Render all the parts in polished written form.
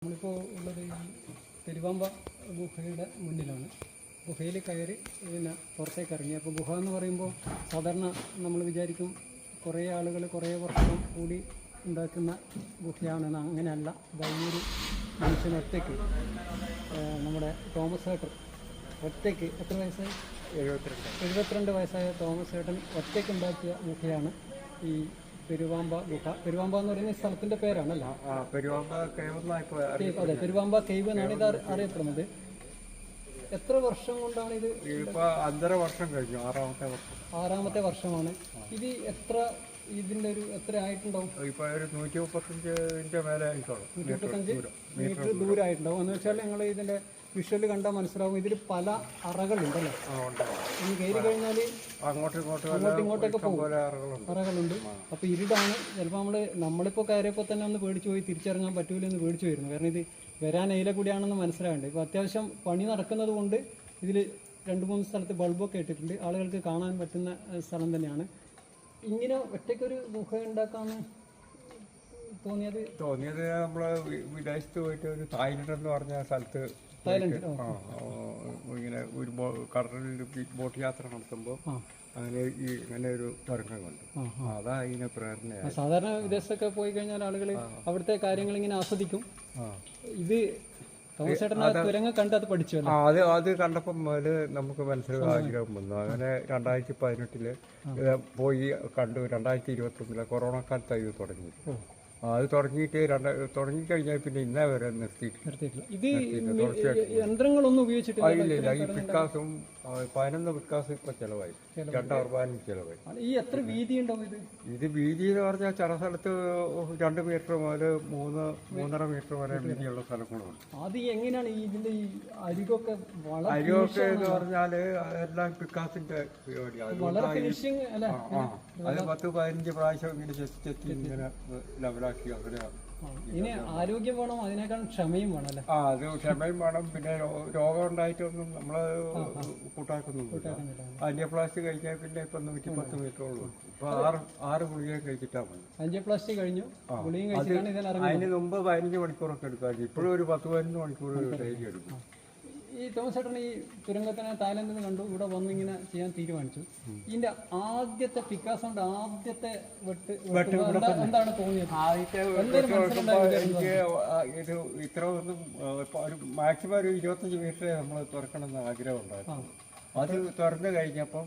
നമ്മളിപ്പോൾ ഉള്ളത് ഈ പെരുവാമ്പ ഗുഹയുടെ മുന്നിലാണ്. ഗുഹയിൽ കയറി പിന്നെ പുറത്തേക്ക് ഇറങ്ങി. അപ്പോൾ ഗുഹ എന്ന് പറയുമ്പോൾ സാധാരണ നമ്മൾ വിചാരിക്കും കുറേ ആളുകൾ കുറേ വർഷം കൂടി ഉണ്ടാക്കുന്ന ഗുഹയാണെന്ന്. അങ്ങനെയല്ല. വലിയൊരു മനുഷ്യൻ ഒറ്റയ്ക്ക്, നമ്മുടെ തോമസ് ഏട്ടൻ ഒറ്റയ്ക്ക്, എത്ര വയസ്സായി? 72 വയസ്സായ തോമസ് ഏട്ടൻ ഒറ്റയ്ക്ക് ഉണ്ടാക്കിയ ഗുഹയാണ് ഈ പെരുവാമ്പ ഗുഹ. പെരുവാമ്പ എന്ന് പറയുന്ന സ്ഥലത്തിന്റെ പേരാണല്ലോ. അതെ, പെരുവാമ്പ കേവ് എന്നാണ് ഇത് അറിയപ്പെടുന്നത്. എത്ര വർഷം കൊണ്ടാണ് ഇത്? 5.5 വർഷം കഴിഞ്ഞു. 6ാമത്തെ വർഷമാണ് ഇത്. ഇതിന്റെ എത്ര ആയിട്ടുണ്ടാവും? ഇപ്പൊ ഒരു 135 മേലെ ആയിക്കോളും. 135 മീറ്റർ ദൂരമായിട്ടുണ്ടാവും. എന്ന് വെച്ചാൽ ഞങ്ങൾ ഇതിന്റെ വിഷ്വല് കണ്ടാൽ മനസ്സിലാവും. ഇതിൽ പല അറകളുണ്ടല്ലോ. ഇനി കയറി കഴിഞ്ഞാൽ ഇങ്ങോട്ടൊക്കെ പോകും. അറകളുണ്ട്. അപ്പോൾ ഇരുടാണ്. ചിലപ്പോൾ നമ്മളിപ്പോൾ കയറിയപ്പോൾ തന്നെ ഒന്ന് പേടിച്ചു പോയി, തിരിച്ചിറങ്ങാൻ പറ്റൂലെന്ന് പേടിച്ചു വരുന്നു. കാരണം ഇത് വരാൻ എയിലെ കൂടിയാണെന്ന് മനസ്സിലാവേണ്ടത്. ഇപ്പോൾ അത്യാവശ്യം പണി നടക്കുന്നത് കൊണ്ട് ഇതിൽ 2-3 സ്ഥലത്ത് ബൾബൊക്കെ ഇട്ടിട്ടുണ്ട്. ആളുകൾക്ക് കാണാൻ പറ്റുന്ന സ്ഥലം തന്നെയാണ്. ഇങ്ങനെ ഒറ്റയ്ക്കൊരു ഗുഹ ഉണ്ടാക്കാന്ന് തോന്നിയത് നമ്മള് വിദേശത്ത് പോയിട്ട് ഒരു തായ്ലൻഡ് എന്ന് പറഞ്ഞ സ്ഥലത്ത് ഇങ്ങനെ ഒരു കടലിൽ ബോട്ട് യാത്ര നടത്തുമ്പോൾ അങ്ങനെ ഒരു തരംഗം കണ്ടു. അതാ ഇതിനെ പ്രേരണ. സാധാരണ വിദേശത്തൊക്കെ പോയി കഴിഞ്ഞാൽ ആളുകൾ അവിടുത്തെ കാര്യങ്ങൾ ഇങ്ങനെ ആസ്വദിക്കും. ഇത് തുരങ്കം കണ്ട് അത് പഠിച്ചു. അത് കണ്ടപ്പം മുതല് നമുക്ക് മനസ്സിൽ ആഗ്രഹം വന്നു. അങ്ങനെ 2018 പോയി കണ്ടു. 2021 കൊറോണ കാലത്തായി ഇത് തുടങ്ങി. അത് തുടങ്ങിക്കഴിഞ്ഞാൽ പിന്നെ ഇന്നേ വരെ നിർത്തിയിട്ടില്ല. യന്ത്രങ്ങളൊന്നും ഉപയോഗിച്ചിട്ടില്ല. ഇല്ല. ഈ പിക്കാസും 11 പിക്കാസും ഇപ്പൊ ചെലവായി. 2 അർബാനും ചെലവായി. ഈ എത്ര വീതി ഉണ്ടാവും ഇത് വീതി എന്ന് പറഞ്ഞാൽ ചില സ്ഥലത്ത് 2 മീറ്റർ മുതൽ 3.5 മീറ്റർ വരെ വീതിയുള്ള സ്ഥലങ്ങളുണ്ട്. അത് എങ്ങനെയാണ് ഇതിന്റെ ഈ അരികൊക്കെ എന്ന് പറഞ്ഞാല് എല്ലാം പിക്കാസിന്റെ പരിപാടിയാണ്. അത് 10-15 പ്രാവശ്യം ഇങ്ങനെ ചെത്തി ഇങ്ങനെ ലെവലാക്കി. ഇനി ആരോഗ്യം വേണം, അതിനേക്കാൾ ക്ഷമയും വേണം അല്ലേ? അത് ക്ഷമയും വേണം. പിന്നെ രോഗം ഉണ്ടായിട്ടൊന്നും നമ്മള് കൂട്ടാക്കുന്നില്ല. ആൻജിയോപ്ലാസ്റ്റി കഴിഞ്ഞാൽ പിന്നെ ഇപ്പൊ 110 മീറ്ററോളം. ഇപ്പൊ 6 ഗുളിക കഴിച്ചിട്ടാ മതി. ആൻജിയോപ്ലാസ്റ്റി കഴിഞ്ഞു, അതിന് മുമ്പ് 15 മണിക്കൂറൊക്കെ എടുക്കാറുണ്ട്. ഇപ്പോഴും ഒരു 10-15 മണിക്കൂർ ഡെയിലി എടുക്കും. ഈ തോമസ് ഏട്ടൻ ഈ തുരങ്കത്തിനെ തായ്ലൻഡിൽ നിന്ന് കണ്ടു, ഇവിടെ വന്നിങ്ങനെ ചെയ്യാൻ തീരുമാനിച്ചു. ഇതിന്റെ ആദ്യത്തെ പിക്കാസോണ്ട് ആദ്യത്തെ എന്താണ് തോന്നിയത്? എനിക്ക് ഇത് ഇത്ര ഒന്നും മാക്സിമം ഒരു 25 മീറ്റർ നമ്മൾ തുറക്കണമെന്ന് ആഗ്രഹം ഉണ്ടായിരുന്നു. അത് തുറന്നു കഴിഞ്ഞപ്പം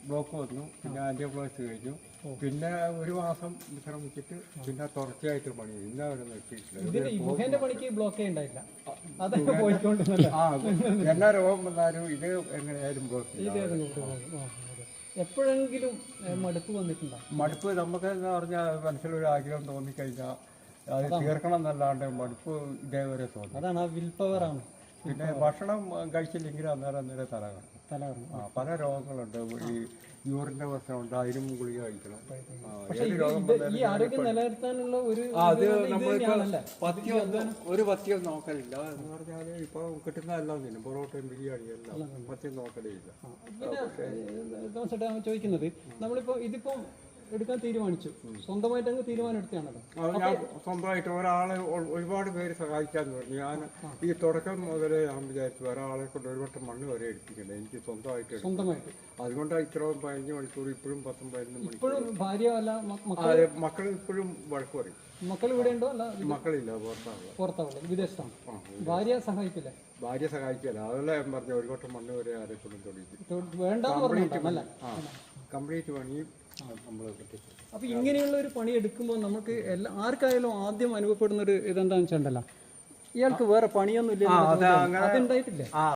ബ്ലോക്ക് വന്നു. പിന്നെ ആൻജിയോപ്ലാസ്റ്റി കഴിഞ്ഞു. പിന്നെ 1 മാസം വിശ്രമിച്ചിട്ട് പിന്നെ തുടർച്ചയായിട്ട് പണി ഇന്ന വരെ നിർത്തിയിട്ടില്ല. പണിക്ക് ബ്ലോക്കേ ഉണ്ടായില്ല. എന്നാ രോഗം വന്നാലും ഇത് എങ്ങനെയായാലും ബ്ലോക്ക്. എപ്പോഴെങ്കിലും മടുപ്പ് വന്നിട്ടുണ്ടോ? മടുപ്പ് നമുക്ക് എന്ന് പറഞ്ഞാൽ മനസ്സിലൊരു ആഗ്രഹം തോന്നിക്കഴിഞ്ഞാൽ അത് തീർക്കണം എന്നല്ലാണ്ട് മടുപ്പ് ഇതേവരെ തോന്നി. അതാണ് ആ വിൽ പവറാണ്. പിന്നെ ഭക്ഷണം കഴിച്ചില്ലെങ്കിൽ അന്നേരം തലകറങ്ങും. പല രോഗങ്ങളുണ്ട്. ഈ യൂറിന്റെ പ്രശ്നമുണ്ട്. അതിനും ഗുളിക കഴിക്കണം. അത് നമ്മളിപ്പോ ഒരു പഥ്യം നോക്കലില്ല. എന്ന് പറഞ്ഞാല് ഇപ്പൊ കിട്ടുന്നതെല്ലാം തിന്നും. പൊറോട്ടയും ബിരിയാണി എല്ലാം പഥ്യം നോക്കലില്ല. ചോദിക്കുന്നത് നമ്മളിപ്പോ ഇതിപ്പോ എടുക്കാൻ തീരുമാനിച്ചു, സ്വന്തമായിട്ട് അങ്ങ് തീരുമാനം എടുത്താണല്ലോ? ഞാൻ സ്വന്തമായിട്ട് ഒരാളെ ഒരുപാട് പേര് സഹായിക്കാന്ന് പറഞ്ഞു. ഞാൻ ഈ തുടക്കം മുതലേ ഞാൻ വിചാരിച്ചു ഒരാളെ കൊണ്ട് ഒരു വട്ടം മണ്ണ് വരെ എടുപ്പിക്കണ്ടേ, എനിക്ക് സ്വന്തമായിട്ട്. അതുകൊണ്ടാണ് ഇത്രയും 15 മണിക്കൂർ ഇപ്പോഴും 10-15 മണിക്കൂർ. ഭാര്യ മക്കൾ ഇപ്പോഴും വഴക്ക് പറയും. മക്കൾ ഇവിടെ ഉണ്ടോ? അല്ല, മക്കളില്ല, പുറത്താവില്ല, വിദേശത്താണ്. ഭാര്യ സഹായിക്കില്ല? ഭാര്യ സഹായിക്കില്ല. അതല്ല ഞാൻ പറഞ്ഞു, ഒരു വട്ടം മണ്ണ് വരെ ആരെ കൊണ്ടും തൊടിക്കും. വേണ്ട കംപ്ലീറ്റ് പണി. അപ്പൊ ഇങ്ങനെയുള്ള ഒരു പണി എടുക്കുമ്പോൾ നമുക്ക് ആർക്കായാലും ആദ്യം അനുഭവപ്പെടുന്ന ഒരു ഇതെന്താണെന്ന് വെച്ചിട്ടുണ്ടല്ലോ, ഇയാൾക്ക് വേറെ പണിയൊന്നും ഇല്ല. അതുണ്ടായിട്ടില്ല.